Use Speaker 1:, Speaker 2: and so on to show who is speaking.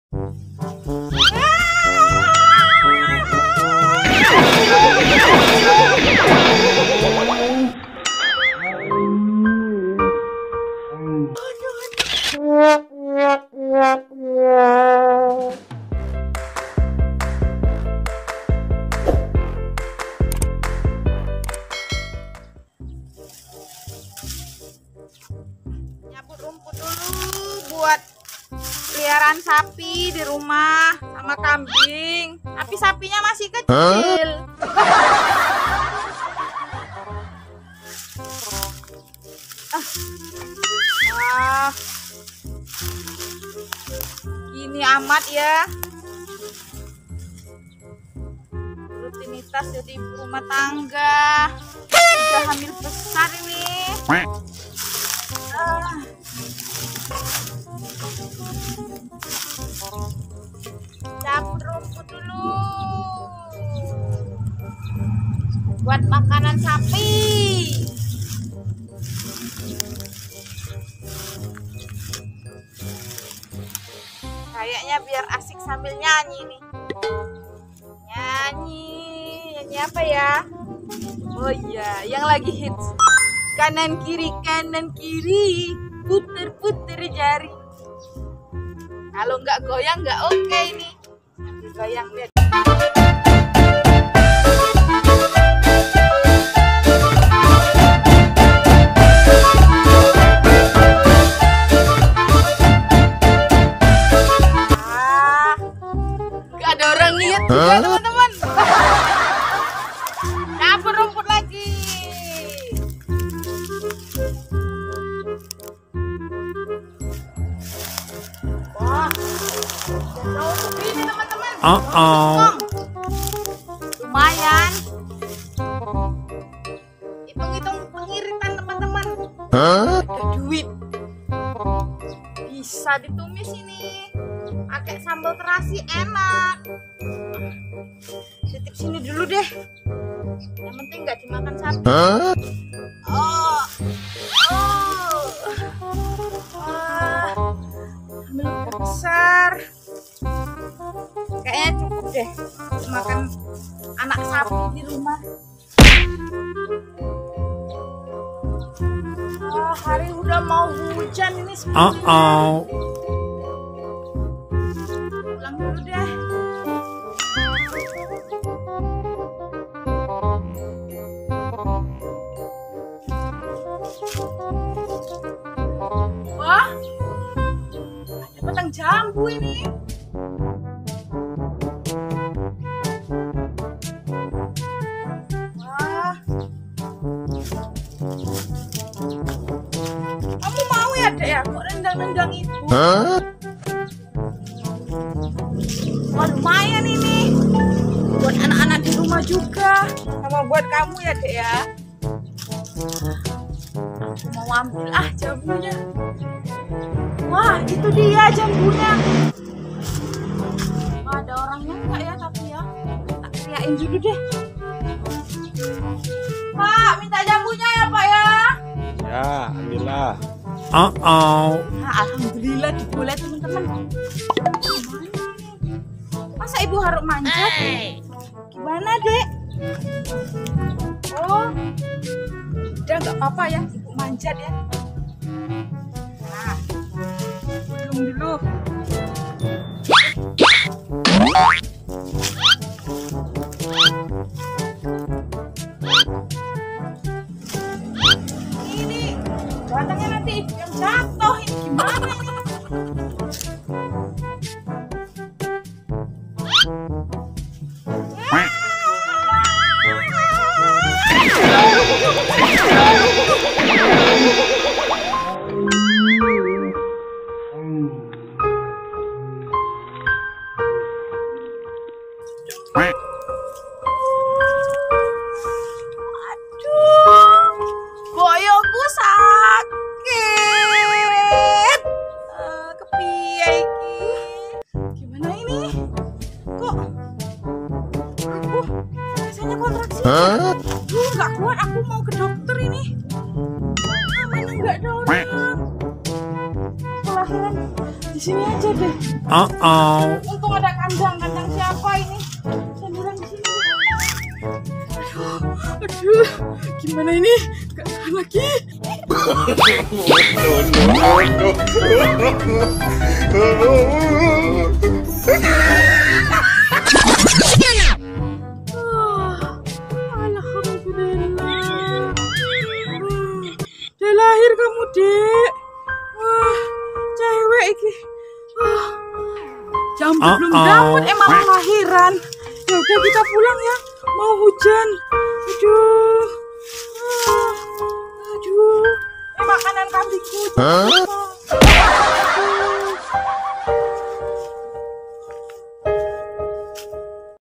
Speaker 1: Nyabut rumput dulu buat peliharaan sapi di rumah sama kambing. Tapi sapinya masih kecil. Gini amat ya. Rutinitas jadi ibu rumah tangga. Udah hamil besar ini. Cabut rumput dulu buat makanan sapi. Kayaknya biar asik sambil nyanyi nih. Nyanyi apa ya? Oh iya, yang lagi hits. Kanan kiri, puter-puter jari. Kalau nggak goyang nggak oke ini. Goyang lihat. Nggak ada orang lihat juga teman-teman. Cabut rumput lagi. Wah, jauh segini teman-teman. Lumayan. Hitung-hitung pengiritan teman-teman. Ada duit. Bisa ditumis ini. Pakai sambal terasi enak. Titip sini dulu deh. Yang penting nggak dimakan sapi. Hamil udah besar. Kayaknya cukup deh makan anak sapi di rumah. Hari udah mau hujan ini sebenarnya. Pulang dulu deh. Wah, ada batang jambu ini. Wah, kamu mau ya dek ya? Kok nendang-nendang itu? Wah, lumayan ini. Buat anak-anak di rumah juga. Sama buat kamu ya dek ya. Mau ambil jambunya. Wah, itu dia jambunya. Wah, ada orangnya enggak ya tapi ya. Tak teriakin dulu deh. Pak, minta jambunya ya Pak ya.
Speaker 2: Ya, alhamdulillah.
Speaker 1: Nah, alhamdulillah boleh teman-teman. Masa ibu harus manjat? Gimana dek? Oh, udah nggak apa-apa ya, ibu manjat ya. Nah, belum dulu. Ini batangnya nanti ibu yang jatuh. Ini gimana ini? Boyokku sakit. Kepiye iki? Gimana ini? Kok aku rasanya kontraksi? Nggak kuat, aku mau ke dokter ini. Mana nggak ada orang. Kelahiran di di sini aja deh. Untung ada kandang siapa ini? Sanduran di sini. Aduh, gimana ini? Gak tahan lagi. Alhamdulillah. Udah lahir kamu, Dek. Wah, cewek iki. Jam belum dapet emang lahiran. Ya udah kita pulang ya. Mau hujan.